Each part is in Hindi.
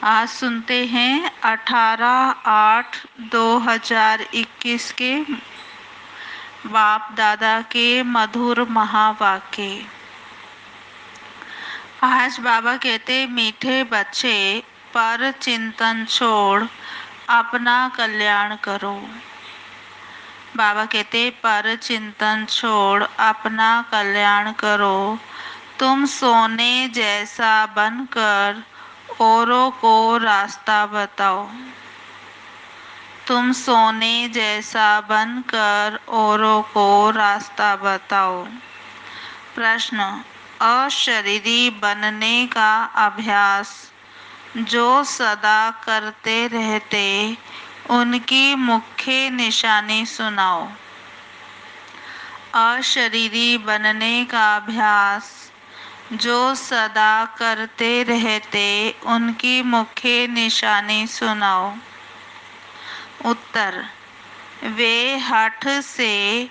आज सुनते हैं 18/8/2021 के बाप दादा के मधुर महावाक्य। आज बाबा कहते, मीठे बच्चे, पर चिंतन छोड़ अपना कल्याण करो। बाबा कहते, पर चिंतन छोड़ अपना कल्याण करो। तुम सोने जैसा बनकर औरों को रास्ता बताओ। तुम सोने जैसा बनकर औरों को रास्ता बताओ। प्रश्न, अशरीरी बनने का अभ्यास जो सदा करते रहते, उनकी मुख्य निशानी सुनाओ। अशरीरी बनने का अभ्यास जो सदा करते रहते, उनकी मुख्य निशानी सुनाओ। उत्तर, वे हठ से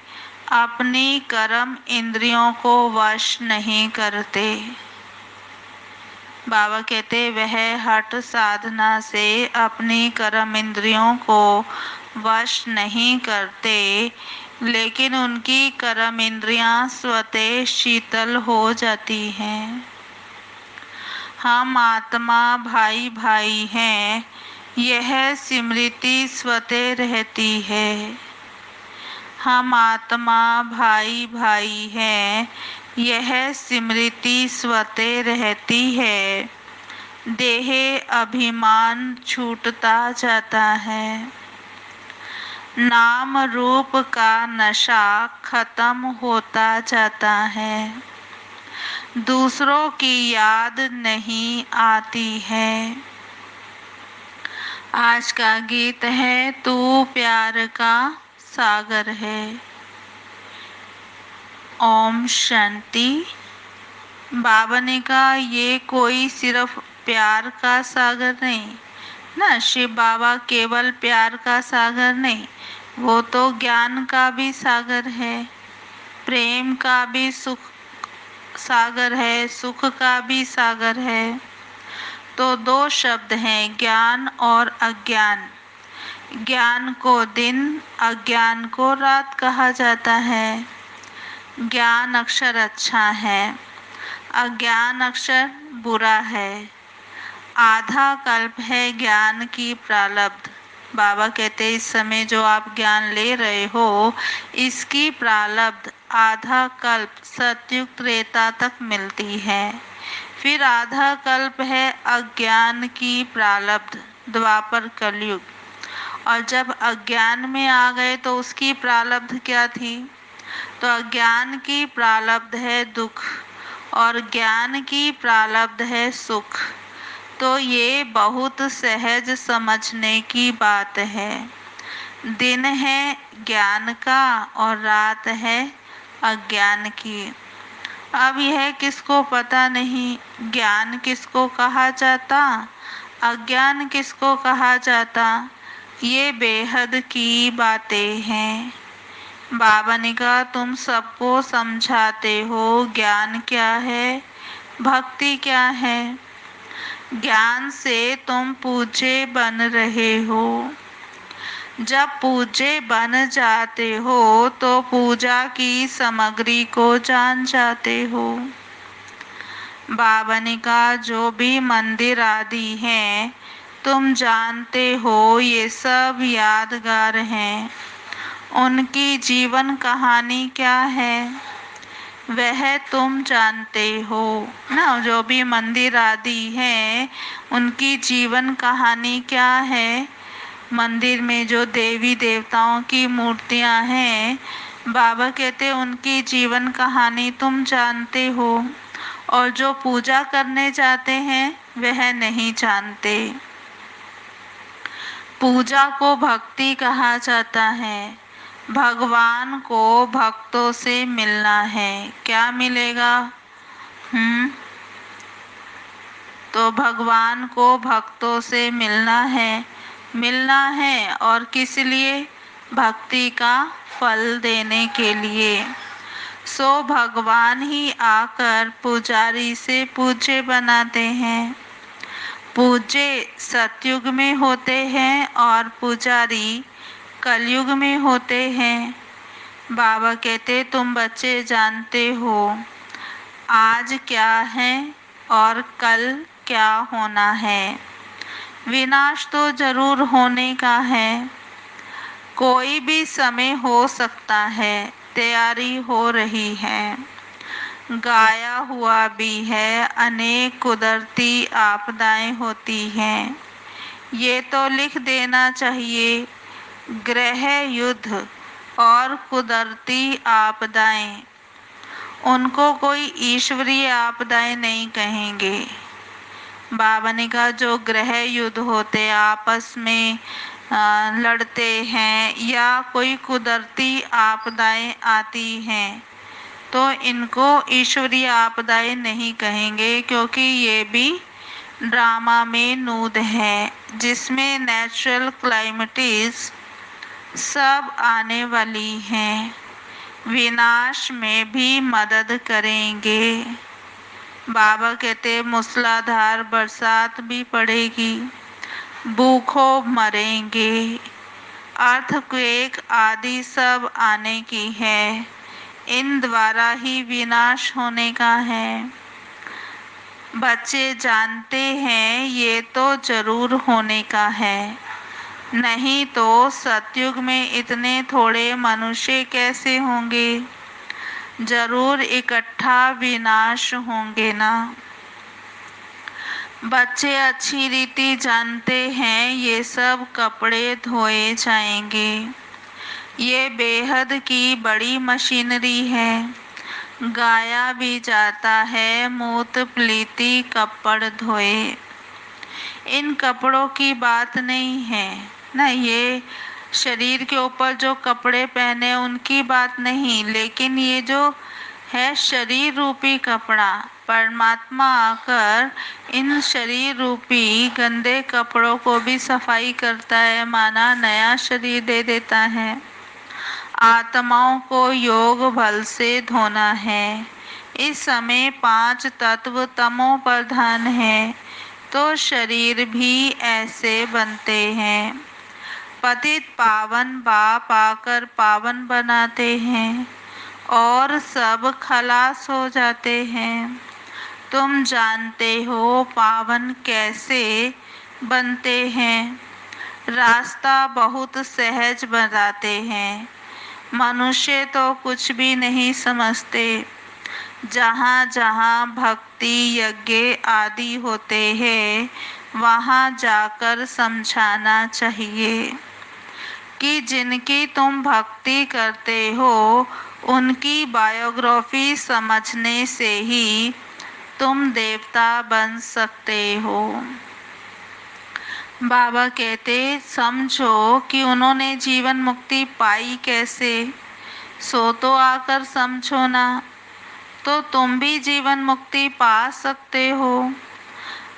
अपनी कर्म इंद्रियों को वश नहीं करते। बाबा कहते, वह हठ साधना से अपनी कर्म इंद्रियों को वश नहीं करते, लेकिन उनकी कर्म इंद्रियां स्वतः शीतल हो जाती हैं। हम आत्मा भाई भाई हैं, यह स्मृति स्वतः रहती है। हम आत्मा भाई भाई हैं, यह स्मृति स्वतः रहती है। देह अभिमान छूटता जाता है। नाम रूप का नशा खत्म होता जाता है। दूसरों की याद नहीं आती है। आज का गीत है, तू प्यार का सागर है। ओम शांति। बाबा ने कहा, ये कोई सिर्फ प्यार का सागर नहीं ना, शिव बाबा केवल प्यार का सागर नहीं, वो तो ज्ञान का भी सागर है, प्रेम का भी सागर है, सुख का भी सागर है। तो दो शब्द हैं, ज्ञान और अज्ञान। ज्ञान को दिन, अज्ञान को रात कहा जाता है। ज्ञान अक्षर अच्छा है, अज्ञान अक्षर बुरा है। आधा कल्प है ज्ञान की प्रारब्ध। बाबा कहते, इस समय जो आप ज्ञान ले रहे हो, इसकी प्रारब्ध आधा कल्प सतयुग त्रेता तक मिलती है। फिर आधा कल्प है अज्ञान की प्रारब्ध, द्वापर कलयुग। और जब अज्ञान में आ गए तो उसकी प्रारब्ध क्या थी? तो अज्ञान की प्रारब्ध है दुख और ज्ञान की प्रारब्ध है सुख। तो ये बहुत सहज समझने की बात है। दिन है ज्ञान का और रात है अज्ञान की। अब यह किसको पता नहीं, ज्ञान किसको कहा जाता, अज्ञान किसको कहा जाता, ये बेहद की बातें हैं। बाबा ने कहा, तुम सबको समझाते हो ज्ञान क्या है, भक्ति क्या है। ज्ञान से तुम पूज्य बन रहे हो। जब पूज्य बन जाते हो तो पूजा की सामग्री को जान जाते हो। बाबा ने कहा, जो भी मंदिर आदि हैं, तुम जानते हो ये सब यादगार हैं। उनकी जीवन कहानी क्या है, वह तुम जानते हो ना। जो भी मंदिर आदि हैं, उनकी जीवन कहानी क्या है। मंदिर में जो देवी देवताओं की मूर्तियां हैं, बाबा कहते उनकी जीवन कहानी तुम जानते हो, और जो पूजा करने जाते हैं वह नहीं जानते। पूजा को भक्ति कहा जाता है। भगवान को भक्तों से मिलना है। क्या मिलेगा? तो भगवान को भक्तों से मिलना है और किस लिए? भक्ति का फल देने के लिए। सो भगवान ही आकर पुजारी से पूज्य बनाते हैं। पूजे सतयुग में होते हैं और पुजारी कलयुग में होते हैं। बाबा कहते तुम बच्चे जानते हो आज क्या है और कल क्या होना है। विनाश तो जरूर होने का है, कोई भी समय हो सकता है, तैयारी हो रही है, गाया हुआ भी है। अनेक कुदरती आपदाएं होती हैं, ये तो लिख देना चाहिए। ग्रह युद्ध और कुदरती आपदाएं, उनको कोई ईश्वरीय आपदाएं नहीं कहेंगे। बाबा ने कहा जो ग्रह युद्ध होते आपस में लड़ते हैं या कोई कुदरती आपदाएं आती हैं तो इनको ईश्वरीय आपदाएं नहीं कहेंगे, क्योंकि ये भी ड्रामा में नूद है जिसमें नेचुरल क्लाइमेटिस सब आने वाली हैं, विनाश में भी मदद करेंगे। बाबा कहते मूसलाधार बरसात भी पड़ेगी, भूखों मरेंगे, अर्थक्वेक आदि सब आने की है, इन द्वारा ही विनाश होने का है। बच्चे जानते हैं ये तो जरूर होने का है, नहीं तो सतयुग में इतने थोड़े मनुष्य कैसे होंगे, जरूर इकट्ठा विनाश होंगे ना। बच्चे अच्छी रीति जानते हैं ये सब कपड़े धोए जाएंगे, ये बेहद की बड़ी मशीनरी है, गाया भी जाता है मूत प्लीति कपड़ धोए। इन कपड़ों की बात नहीं है ना, ये शरीर के ऊपर जो कपड़े पहने उनकी बात नहीं, लेकिन ये जो है शरीर रूपी कपड़ा, परमात्मा आकर इन शरीर रूपी गंदे कपड़ों को भी सफाई करता है, माना नया शरीर दे देता है। आत्माओं को योग बल से धोना है। इस समय 5 तत्व तमो प्रधान है तो शरीर भी ऐसे बनते हैं। पतित पावन बाप आकर पावन बनाते हैं और सब खलास हो जाते हैं। तुम जानते हो पावन कैसे बनते हैं, रास्ता बहुत सहज बनाते हैं। मनुष्य तो कुछ भी नहीं समझते। जहाँ जहाँ भक्ति यज्ञ आदि होते हैं वहाँ जाकर समझाना चाहिए कि जिनकी तुम भक्ति करते हो उनकी बायोग्राफी समझने से ही तुम देवता बन सकते हो। बाबा कहते समझो कि उन्होंने जीवन मुक्ति पाई कैसे, सो तो आकर समझो ना, तो तुम भी जीवन मुक्ति पा सकते हो।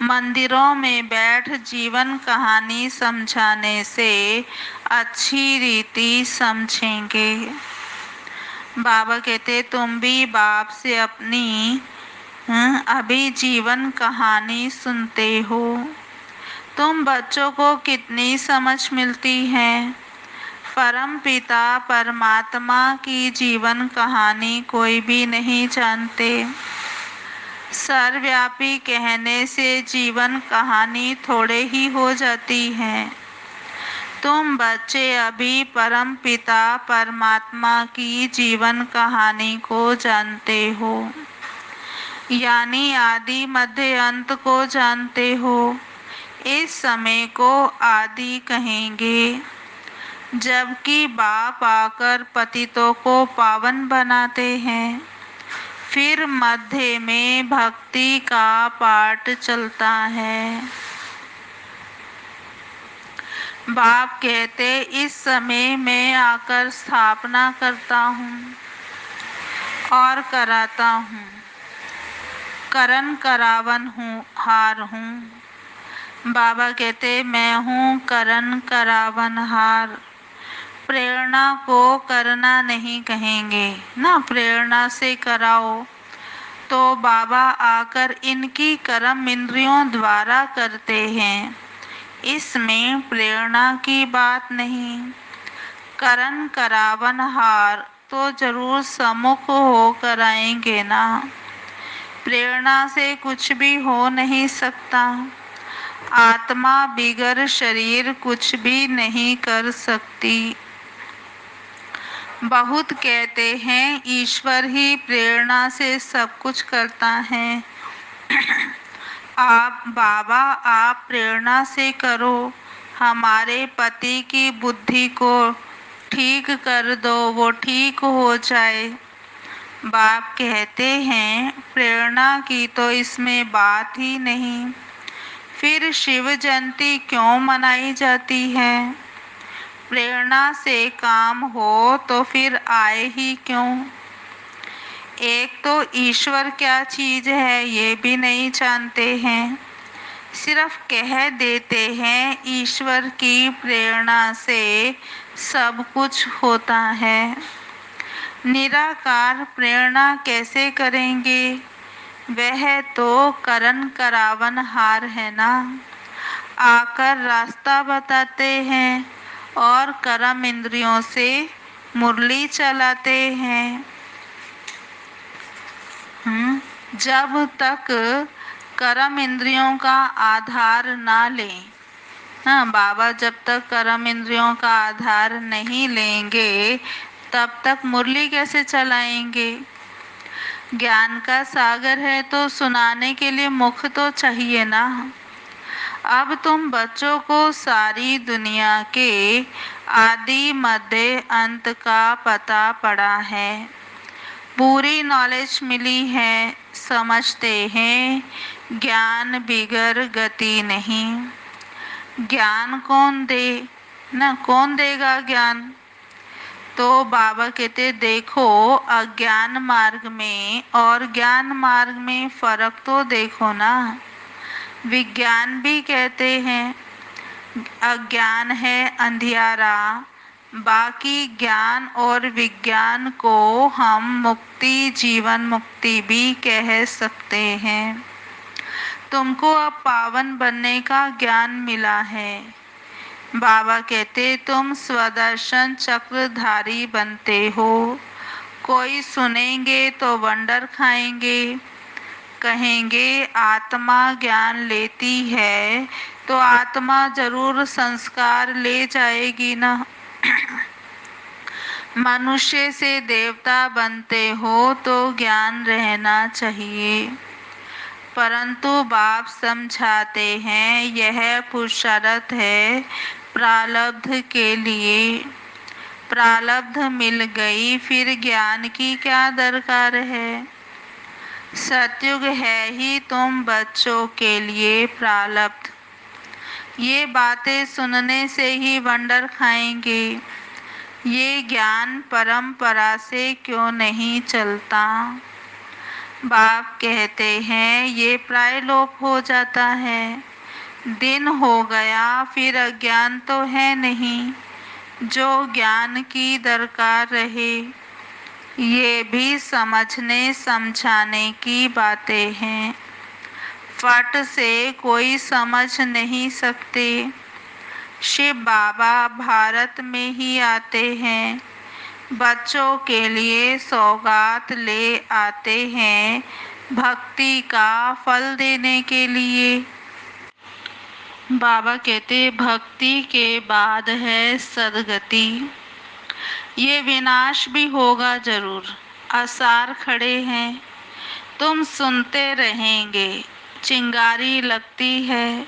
मंदिरों में बैठ जीवन कहानी समझाने से अच्छी रीति समझेंगे। बाबा कहते तुम भी बाप से अपनी अभी जीवन कहानी सुनते हो। तुम बच्चों को कितनी समझ मिलती है। परम पिता परमात्मा की जीवन कहानी कोई भी नहीं जानते। सर्वव्यापी कहने से जीवन कहानी थोड़े ही हो जाती है। तुम बच्चे अभी परम पिता परमात्मा की जीवन कहानी को जानते हो, यानी आदि मध्य अंत को जानते हो। इस समय को आदि कहेंगे, जबकि बाप आकर पतितों को पावन बनाते हैं। फिर मध्य में भक्ति का पाठ चलता है। बाप कहते इस समय मैं आकर स्थापना करता हूँ और कराता हूँ, करन करावन हूँ, हार हूँ। बाबा कहते मैं हूँ करन करावन हार। प्रेरणा को करना नहीं कहेंगे ना, प्रेरणा से कराओ तो बाबा आकर इनकी कर्म इंद्रियों द्वारा करते हैं। इसमें प्रेरणा की बात नहीं। करण करावन हार तो जरूर सम्मुख होकर आएंगे ना। प्रेरणा से कुछ भी हो नहीं सकता। आत्मा बिगर शरीर कुछ भी नहीं कर सकती। बहुत कहते हैं ईश्वर ही प्रेरणा से सब कुछ करता है। आप बाबा, आप प्रेरणा से करो, हमारे पति की बुद्धि को ठीक कर दो, वो ठीक हो जाए। बाप कहते हैं प्रेरणा की तो इसमें बात ही नहीं। फिर शिव जयंती क्यों मनाई जाती है? प्रेरणा से काम हो तो फिर आए ही क्यों? एक तो ईश्वर क्या चीज है ये भी नहीं जानते हैं। सिर्फ कह देते हैं ईश्वर की प्रेरणा से सब कुछ होता है। निराकार प्रेरणा कैसे करेंगे? वह तो करण करावन हार है ना। आकर रास्ता बताते हैं और कर्म इंद्रियों से मुरली चलाते हैं। जब तक कर्म इंद्रियों का आधार ना लें, हाँ बाबा, जब तक कर्म इंद्रियों का आधार नहीं लेंगे तब तक मुरली कैसे चलाएंगे? ज्ञान का सागर है तो सुनाने के लिए मुख तो चाहिए ना। अब तुम बच्चों को सारी दुनिया के आदि मध्य अंत का पता पड़ा है, पूरी नॉलेज मिली है, समझते हैं ज्ञान बिगर गति नहीं। ज्ञान कौन दे ना, कौन देगा ज्ञान? तो बाबा कहते देखो अज्ञान मार्ग में और ज्ञान मार्ग में फर्क तो देखो ना। विज्ञान भी कहते हैं अज्ञान है अंधियारा, बाकी ज्ञान और विज्ञान को हम मुक्ति, जीवन मुक्ति भी कह सकते हैं। तुमको अब पावन बनने का ज्ञान मिला है। बाबा कहते तुम स्वदर्शन चक्रधारी बनते हो। कोई सुनेंगे तो वंडर खाएंगे, कहेंगे आत्मा ज्ञान लेती है तो आत्मा जरूर संस्कार ले जाएगी ना। मनुष्य से देवता बनते हो तो ज्ञान रहना चाहिए। परंतु बाप समझाते हैं यह पुरुषार्थ है प्रारब्ध के लिए। प्रारब्ध मिल गई फिर ज्ञान की क्या दरकार है? सतयुग है ही तुम बच्चों के लिए प्रारब्ध। ये बातें सुनने से ही वंडर खाएंगे। ये ज्ञान परंपरा से क्यों नहीं चलता? बाप कहते हैं ये प्राय लोप हो जाता है। दिन हो गया फिर अज्ञान तो है नहीं जो ज्ञान की दरकार रहे। ये भी समझने समझाने की बातें हैं, फट से कोई समझ नहीं सकते। शिव बाबा भारत में ही आते हैं, बच्चों के लिए सौगात ले आते हैं, भक्ति का फल देने के लिए। बाबा कहते भक्ति के बाद है सदगति। ये विनाश भी होगा जरूर। आसार खड़े हैं, तुम सुनते रहेंगे। चिंगारी लगती है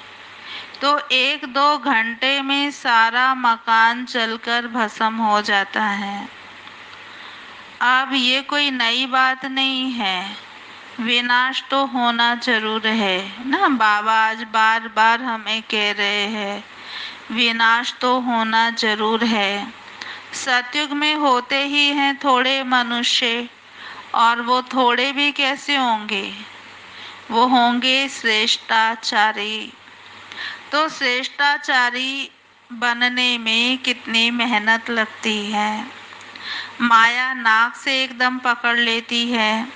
तो 1-2 घंटे में सारा मकान जलकर भस्म हो जाता है। अब ये कोई नई बात नहीं है, विनाश तो होना जरूर है ना। बाबा आज बार बार हमें कह रहे हैं विनाश तो होना जरूर है। सतयुग में होते ही हैं थोड़े मनुष्य, और वो थोड़े भी कैसे होंगे? वो होंगे श्रेष्ठाचारी। तो श्रेष्ठाचारी बनने में कितनी मेहनत लगती है। माया नाक से एकदम पकड़ लेती है।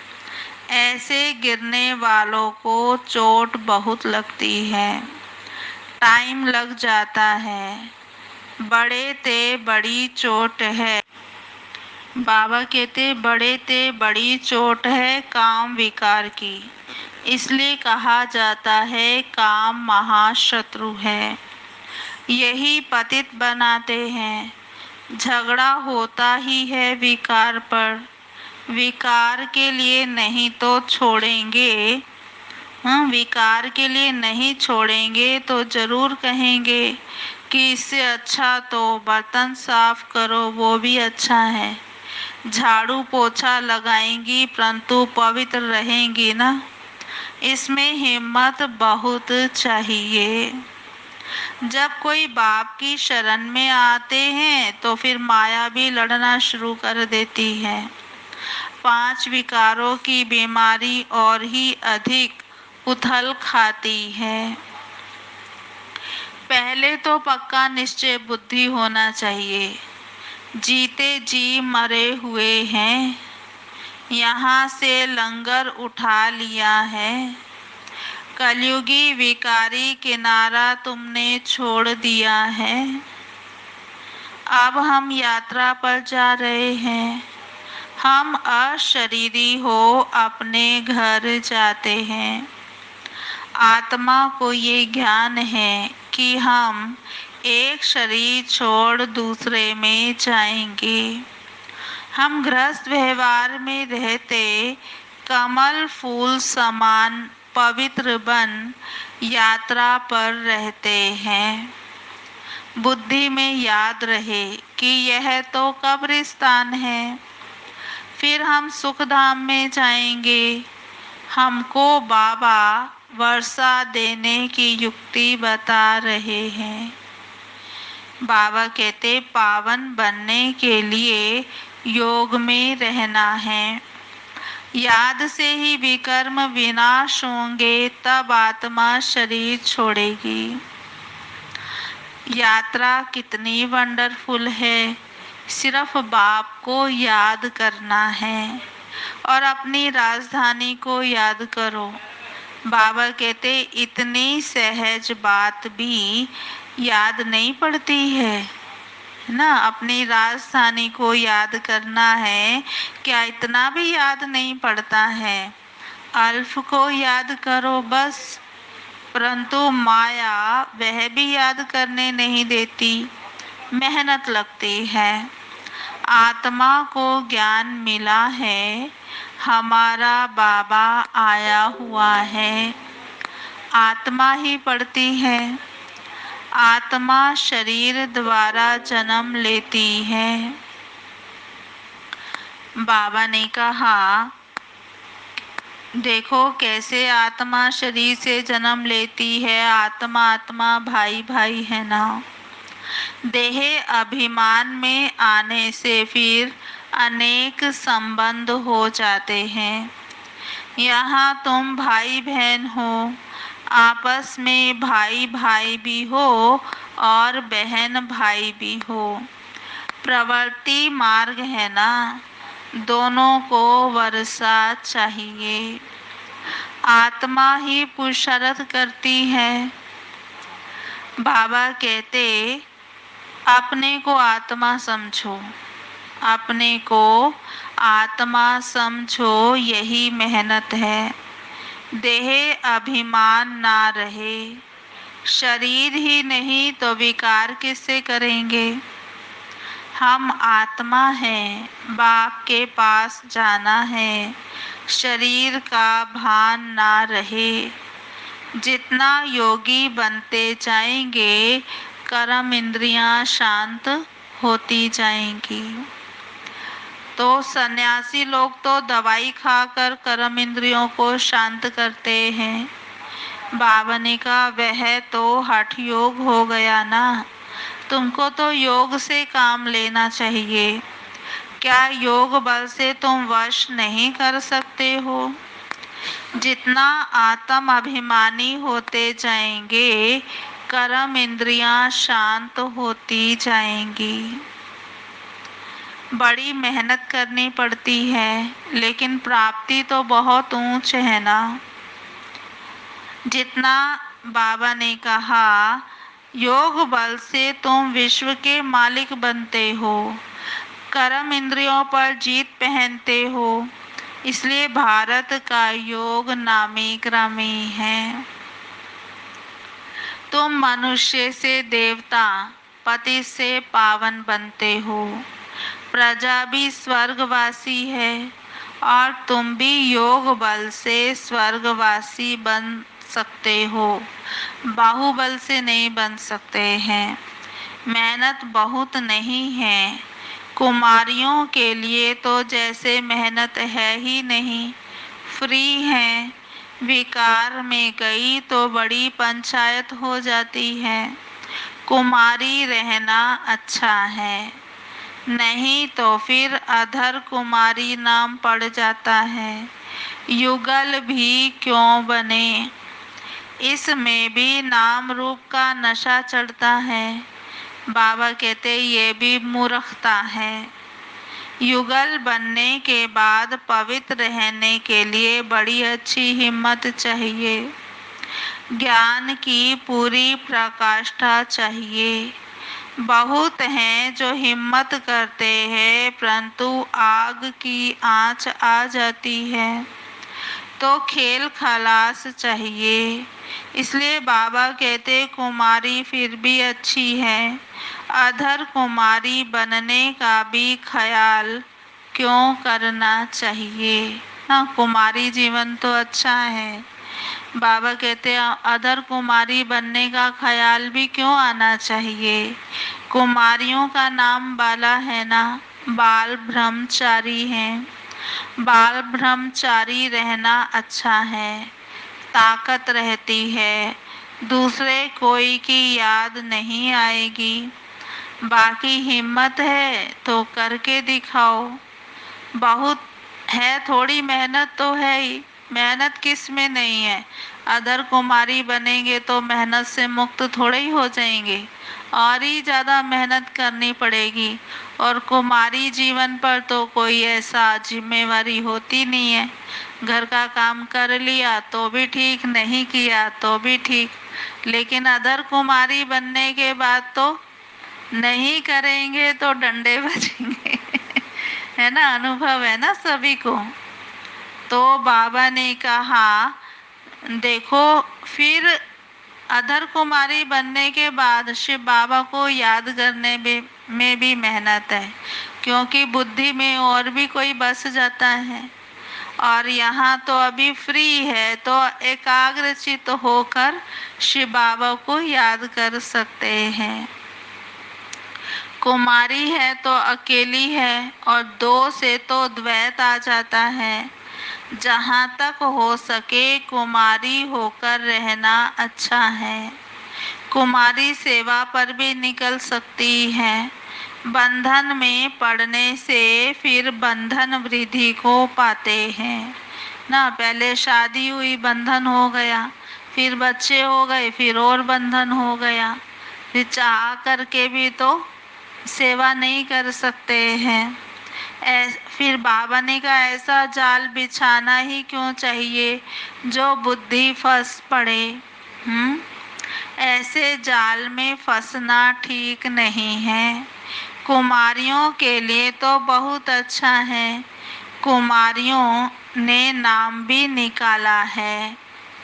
ऐसे गिरने वालों को चोट बहुत लगती है, टाइम लग जाता है। बड़े ते बड़ी चोट है। बाबा कहते बड़े ते बड़ी चोट है काम विकार की। इसलिए कहा जाता है काम महाशत्रु है। यही पतित बनाते हैं। झगड़ा होता ही है विकार पर। विकार के लिए नहीं तो छोड़ेंगे। विकार के लिए नहीं छोड़ेंगे तो जरूर कहेंगे कि इससे अच्छा तो बर्तन साफ करो, वो भी अच्छा है। झाड़ू पोछा लगाएंगी परंतु पवित्र रहेंगी ना। इसमें हिम्मत बहुत चाहिए। जब कोई बाप की शरण में आते हैं तो फिर माया भी लड़ना शुरू कर देती है। 5 विकारों की बीमारी और ही अधिक उथल खाती है। पहले तो पक्का निश्चय बुद्धि होना चाहिए। जीते जी मरे हुए हैं, यहाँ से लंगर उठा लिया है। कलयुगी विकारी किनारा तुमने छोड़ दिया है। अब हम यात्रा पर जा रहे हैं। हम अशरीरी हो अपने घर जाते हैं। आत्मा को ये ज्ञान है कि हम एक शरीर छोड़ दूसरे में जाएंगे। हम गृहस्थ व्यवहार में रहते कमल फूल समान पवित्र बन यात्रा पर रहते हैं। बुद्धि में याद रहे कि यह तो कब्रिस्तान है, फिर हम सुखधाम में जाएंगे। हमको बाबा वर्षा देने की युक्ति बता रहे हैं। बाबा कहते पावन बनने के लिए योग में रहना है। याद से ही विकर्म विनाश होंगे, तब आत्मा शरीर छोड़ेगी। यात्रा कितनी वंडरफुल है। सिर्फ बाप को याद करना है और अपनी राजधानी को याद करो। बाबा कहते इतनी सहज बात भी याद नहीं पड़ती है ना। अपनी राजधानी को याद करना है, क्या इतना भी याद नहीं पड़ता है। अल्फ को याद करो बस, परंतु माया वह भी याद करने नहीं देती, मेहनत लगती है। आत्मा को ज्ञान मिला है, हमारा बाबा आया हुआ है। आत्मा ही पढ़ती है। आत्मा शरीर द्वारा जन्म लेती है। बाबा ने कहा देखो कैसे आत्मा शरीर से जन्म लेती है। आत्मा आत्मा भाई भाई है ना। देह अभिमान में आने से फिर अनेक संबंध हो जाते हैं। यहाँ तुम भाई बहन हो, आपस में भाई भाई भी हो और बहन भाई भी हो। प्रवृत्ति मार्ग है ना, दोनों को वर्षा चाहिए। आत्मा ही पुरुषार्थ करती है। बाबा कहते अपने को आत्मा समझो, अपने को आत्मा समझो, यही मेहनत है। देह अभिमान ना रहे। शरीर ही नहीं तो विकार किससे करेंगे। हम आत्मा हैं, बाप के पास जाना है। शरीर का भान ना रहे। जितना योगी बनते जाएंगे कर्म इंद्रियां शांत होती जाएंगी। तो सन्यासी लोग तो दवाई खाकर कर्म इंद्रियों को शांत करते हैं। बाबा ने कहा वह तो हठ योग हो गया ना। तुमको तो योग से काम लेना चाहिए। क्या योग बल से तुम वश नहीं कर सकते हो। जितना आत्म अभिमानी होते जाएंगे कर्म इंद्रियां शांत होती जाएंगी। बड़ी मेहनत करनी पड़ती है, लेकिन प्राप्ति तो बहुत ऊंच है ना। जितना बाबा ने कहा, योग बल से तुम विश्व के मालिक बनते हो, कर्म इंद्रियों पर जीत पहनते हो। इसलिए भारत का योग नामी ग्रामी है। तुम मनुष्य से देवता, पति से पावन बनते हो। प्रजा भी स्वर्गवासी है और तुम भी योग बल से स्वर्गवासी बन सकते हो, बाहुबल से नहीं बन सकते हैं। मेहनत बहुत नहीं है। कुमारियों के लिए तो जैसे मेहनत है ही नहीं, फ्री है। विकार में गई तो बड़ी पंचायत हो जाती है। कुमारी रहना अच्छा है, नहीं तो फिर अधर कुमारी नाम पड़ जाता है। युगल भी क्यों बने, इसमें भी नाम रूप का नशा चढ़ता है। बाबा कहते ये भी मूर्खता है। युगल बनने के बाद पवित्र रहने के लिए बड़ी अच्छी हिम्मत चाहिए, ज्ञान की पूरी प्रकाष्ठा चाहिए। बहुत हैं जो हिम्मत करते हैं, परंतु आग की आंच आ जाती है तो खेल खलास चाहिए। इसलिए बाबा कहते कुमारी फिर भी अच्छी है, अधर कुमारी बनने का भी ख्याल क्यों करना चाहिए। हाँ, कुमारी जीवन तो अच्छा है। बाबा कहते हैं अधर कुमारी बनने का ख्याल भी क्यों आना चाहिए। कुमारियों का नाम बाला है ना, बाल ब्रह्मचारी हैं। बाल ब्रह्मचारी रहना अच्छा है, ताकत रहती है, दूसरे कोई की याद नहीं आएगी। बाकी हिम्मत है तो करके दिखाओ। बहुत है, थोड़ी मेहनत तो है ही, मेहनत किस में नहीं है। अदर कुमारी बनेंगे तो मेहनत से मुक्त थोड़े ही हो जाएंगे, और ही ज़्यादा मेहनत करनी पड़ेगी। और कुमारी जीवन पर तो कोई ऐसा जिम्मेवारी होती नहीं है। घर का काम कर लिया तो भी ठीक, नहीं किया तो भी ठीक। लेकिन अदर कुमारी बनने के बाद तो नहीं करेंगे तो डंडे बजेंगे है ना, अनुभव है ना सभी को। तो बाबा ने कहा देखो, फिर अधर कुमारी बनने के बाद शिव बाबा को याद करने में भी मेहनत है, क्योंकि बुद्धि में और भी कोई बस जाता है। और यहाँ तो अभी फ्री है, तो एकाग्रचित होकर शिव बाबा को याद कर सकते हैं। कुमारी है तो अकेली है, और दो से तो द्वैत आ जाता है। जहाँ तक हो सके कुमारी होकर रहना अच्छा है। कुमारी सेवा पर भी निकल सकती है। बंधन में पड़ने से फिर बंधन वृद्धि को पाते हैं ना। पहले शादी हुई, बंधन हो गया, फिर बच्चे हो गए, फिर और बंधन हो गया। फिर चाह करके भी तो सेवा नहीं कर सकते हैं। फिर बाबा ने कहा ऐसा जाल बिछाना ही क्यों चाहिए जो बुद्धि फंस पड़े। ऐसे जाल में फंसना ठीक नहीं है। कुमारियों के लिए तो बहुत अच्छा है। कुमारियों ने नाम भी निकाला है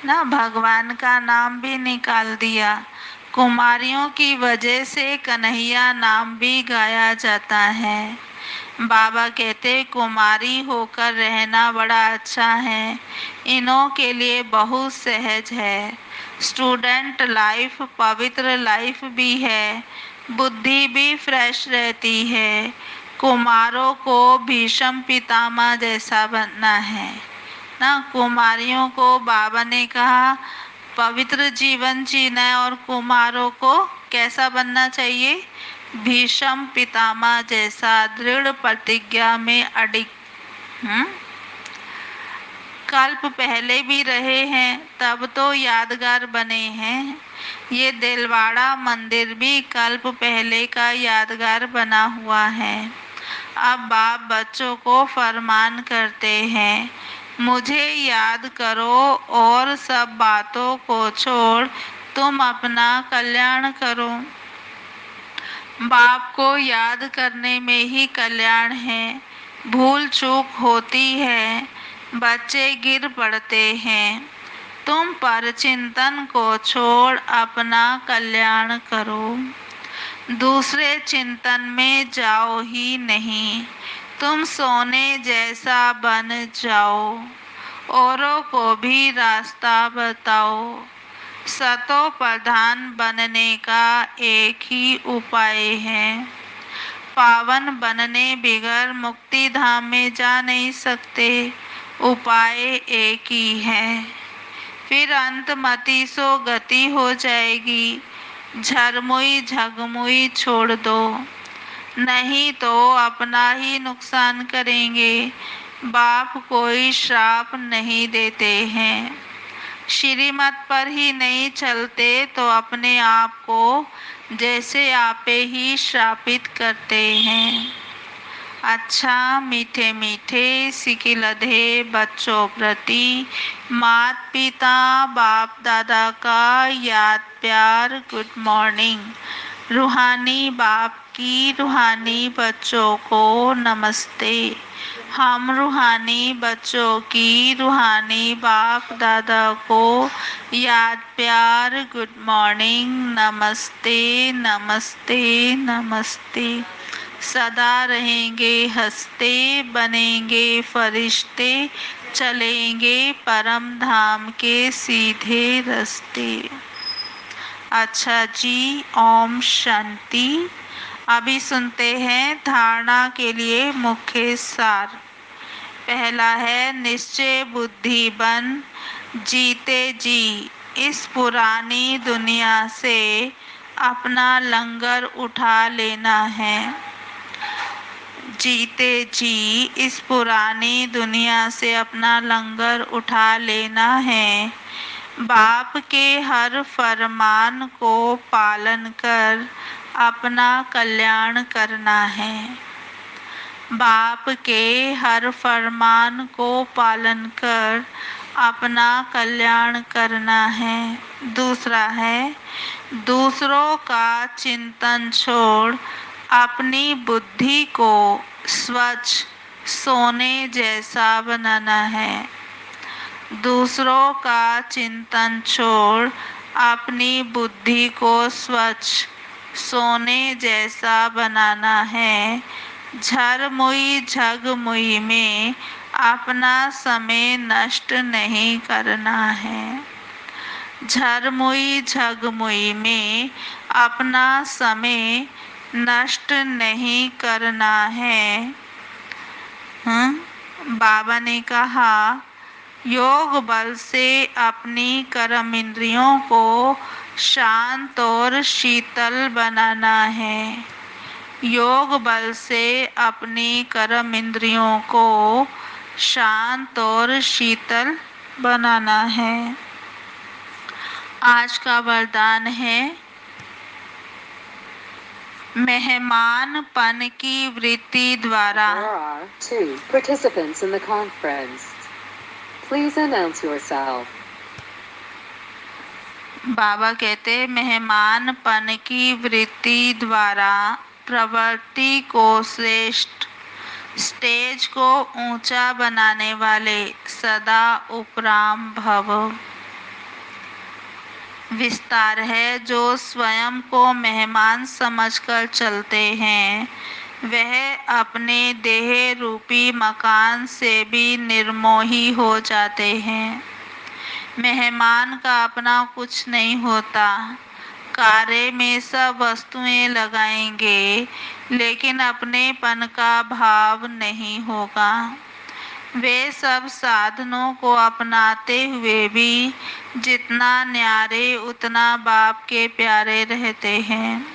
ना, भगवान का नाम भी निकाल दिया। कुमारियों की वजह से कन्हैया नाम भी गाया जाता है। बाबा कहते कुमारी होकर रहना बड़ा अच्छा है, इनों के लिए बहुत सहज है। स्टूडेंट लाइफ पवित्र लाइफ भी है, बुद्धि भी फ्रेश रहती है। कुमारों को भीष्म पितामह जैसा बनना है ना। कुमारियों को बाबा ने कहा पवित्र जीवन जीना है, और कुमारों को कैसा बनना चाहिए, भीष्म पितामह जैसा दृढ़ प्रतिज्ञा में अडिग। कल्प पहले भी रहे हैं, तब तो यादगार बने हैं। ये दिलवाड़ा मंदिर भी कल्प पहले का यादगार बना हुआ है। अब बाप बच्चों को फरमान करते हैं, मुझे याद करो और सब बातों को छोड़ तुम अपना कल्याण करो। बाप को याद करने में ही कल्याण है। भूल चूक होती है, बच्चे गिर पड़ते हैं। तुम पर चिंतन को छोड़ अपना कल्याण करो। दूसरे चिंतन में जाओ ही नहीं, तुम सोने जैसा बन जाओ। औरों को भी रास्ता बताओ। सतो प्रधान बनने का एक ही उपाय है। पावन बनने बिगर मुक्ति धाम में जा नहीं सकते। उपाय एक ही है। फिर अंतमति सो गति हो जाएगी। झरमुई झगमुई छोड़ दो, नहीं तो अपना ही नुकसान करेंगे। बाप कोई श्राप नहीं देते हैं। श्रीमत पर ही नहीं चलते तो अपने आप को जैसे आपे ही श्रापित करते हैं। अच्छा मीठे मीठे सिकिलधे बच्चों प्रति मात पिता बाप दादा का याद प्यार गुड मॉर्निंग। रूहानी बाप की रूहानी बच्चों को नमस्ते। हम रूहानी बच्चों की रूहानी बाप दादा को याद प्यार गुड मॉर्निंग, नमस्ते नमस्ते नमस्ते। सदा रहेंगे हंसते, बनेंगे फरिश्ते, चलेंगे परम धाम के सीधे रास्ते। अच्छा जी, ओम शांति। अभी सुनते हैं धारणा के लिए मुख्य सार। पहला है निश्चय बुद्धि बन जीते जी इस पुरानी दुनिया से अपना लंगर उठा लेना है। जीते जी इस पुरानी दुनिया से अपना लंगर उठा लेना है। बाप के हर फरमान को पालन कर अपना कल्याण करना है। बाप के हर फरमान को पालन कर अपना कल्याण करना है। दूसरा है दूसरों का चिंतन छोड़ अपनी बुद्धि को स्वच्छ सोने जैसा बनाना है। दूसरों का चिंतन छोड़ अपनी बुद्धि को स्वच्छ सोने जैसा बनाना है। झरमुई झगमुई में अपना समय नष्ट नहीं करना है। झरमुई झगमुई में अपना समय नष्ट नहीं करना है। बाबा ने कहा योग बल से अपनी कर्म इंद्रियों को शांत और शीतल बनाना है। योग बल से अपनी कर्म इंद्रियों को शांत और शीतल बनाना है। आज का वरदान है मेहमानपन की वृत्ति द्वारा। There are 2 participants in the conference. Please announce yourself. बाबा कहते मेहमानपन की वृत्ति द्वारा प्रवृत्ति को श्रेष्ठ, स्टेज को ऊंचा बनाने वाले सदा उपराम भव। विस्तार है जो स्वयं को मेहमान समझकर चलते हैं वह अपने देह रूपी मकान से भी निर्मोही हो जाते हैं। मेहमान का अपना कुछ नहीं होता। कार्य में सब वस्तुएं लगाएंगे लेकिन अपनेपन का भाव नहीं होगा। वे सब साधनों को अपनाते हुए भी जितना न्यारे उतना बाप के प्यारे रहते हैं।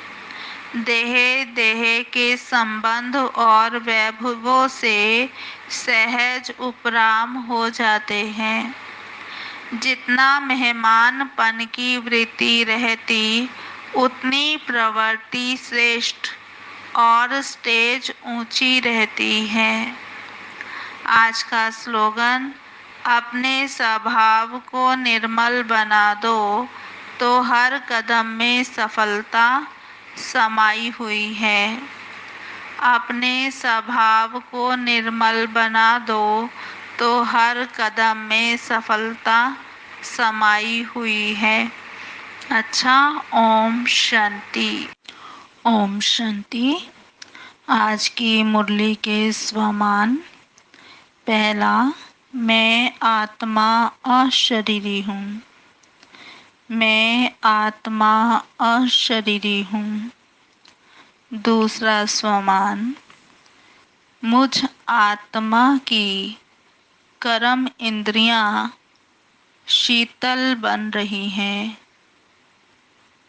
देह देह के संबंध और वैभवों से सहज उपराम हो जाते हैं। जितना मेहमानपन की वृत्ति रहती उतनी प्रवृत्ति श्रेष्ठ और स्टेज ऊंची रहती है। आज का स्लोगन, अपने स्वभाव को निर्मल बना दो तो हर कदम में सफलता समाई हुई है। अपने स्वभाव को निर्मल बना दो तो हर कदम में सफलता समाई हुई है। अच्छा, ओम शांति। ओम शांति। आज की मुरली के स्वमान। पहला, मैं आत्मा अशरीरी हूँ। मैं आत्मा अशरीरी हूँ। दूसरा स्वमान, मुझ आत्मा की कर्म इंद्रियां शीतल बन रही हैं।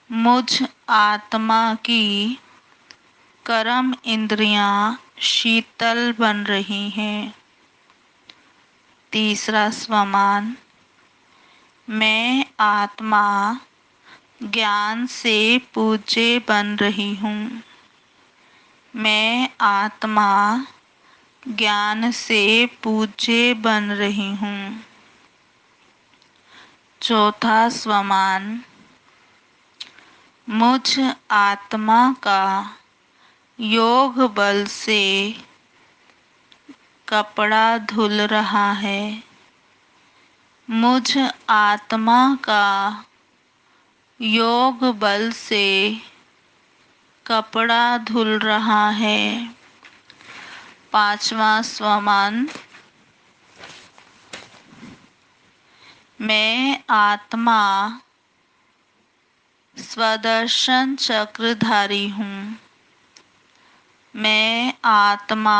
मुझ आत्मा की कर्म इंद्रियां शीतल बन रही हैं। तीसरा स्वमान, मैं आत्मा ज्ञान से पूज्य बन रही हूँ। मैं आत्मा ज्ञान से पूज्य बन रही हूँ। चौथा स्वमान, मुझ आत्मा का योग बल से कपड़ा धुल रहा है। मुझ आत्मा का योग बल से कपड़ा धुल रहा है। पांचवा स्वमान, मैं आत्मा स्वदर्शन चक्रधारी हूँ। मैं आत्मा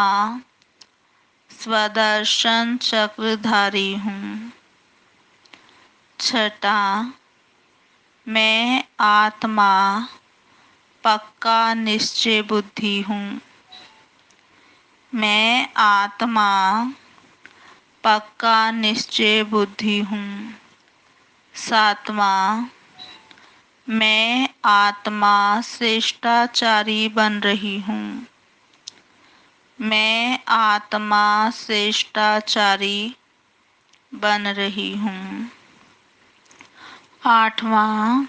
स्वदर्शन चक्रधारी हूँ। छठा, मैं आत्मा पक्का निश्चय बुद्धि हूँ। मैं आत्मा पक्का निश्चय बुद्धि हूँ। सातवां, मैं आत्मा श्रेष्ठाचारी बन रही हूँ। मैं आत्मा श्रेष्ठाचारी बन रही हूँ। आठवां,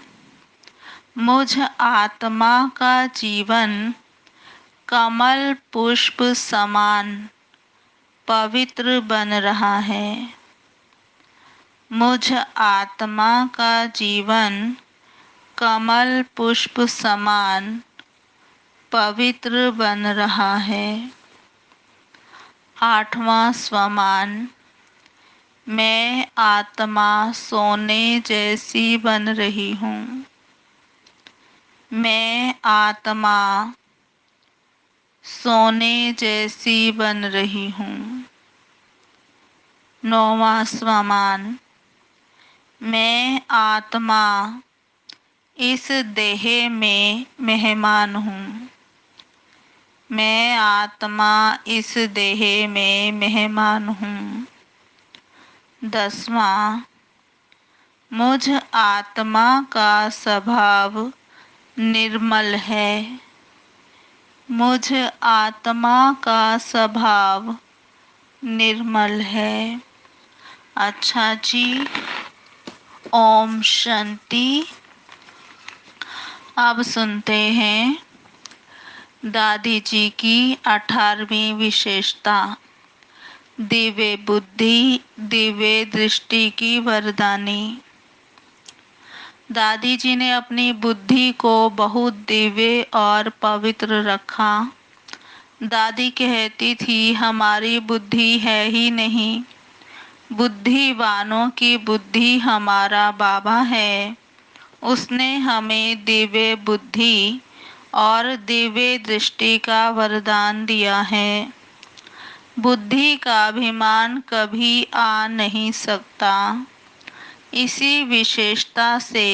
मुझ आत्मा का जीवन कमल पुष्प समान पवित्र बन रहा है। मुझ आत्मा का जीवन कमल पुष्प समान पवित्र बन रहा है। आठवां स्वमान, मैं आत्मा सोने जैसी बन रही हूँ। मैं आत्मा सोने जैसी बन रही हूँ। नौवां स्वमान, मैं आत्मा इस देह में मेहमान हूँ। मैं आत्मा इस देह में मेहमान हूँ। 10वां, मुझ आत्मा का स्वभाव निर्मल है। मुझ आत्मा का स्वभाव निर्मल है। अच्छा जी, ओम शांति। अब सुनते हैं दादी जी की 18वीं विशेषता, दिव्य बुद्धि दिव्य दृष्टि की वरदानी। दादी जी ने अपनी बुद्धि को बहुत दिव्य और पवित्र रखा। दादी कहती थी, हमारी बुद्धि है ही नहीं, बुद्धिवानों की बुद्धि हमारा बाबा है। उसने हमें दिव्य बुद्धि और दिव्य दृष्टि का वरदान दिया है। बुद्धि का अभिमान कभी आ नहीं सकता। इसी विशेषता से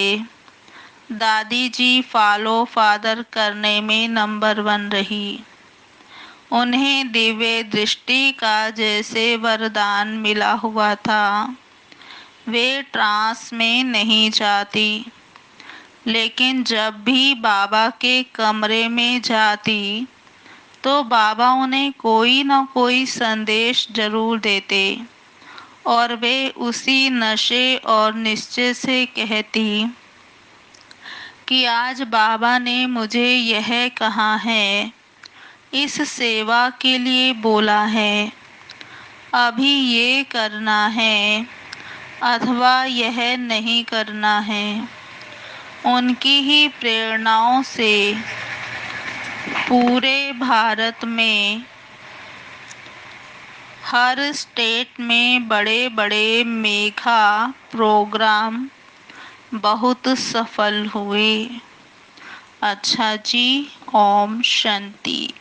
दादी जी फॉलो फादर करने में नंबर 1 रही। उन्हें दिव्य दृष्टि का जैसे वरदान मिला हुआ था, वे ट्रांस में नहीं जाती, लेकिन जब भी बाबा के कमरे में जाती तो बाबा उन्हें कोई न कोई संदेश जरूर देते और वे उसी नशे और निश्चय से कहती कि आज बाबा ने मुझे यह कहा है, इस सेवा के लिए बोला है, अभी ये करना है अथवा यह नहीं करना है। उनकी ही प्रेरणाओं से पूरे भारत में हर स्टेट में बड़े बड़े मेगा प्रोग्राम बहुत सफल हुए। अच्छा जी, ओम शांति।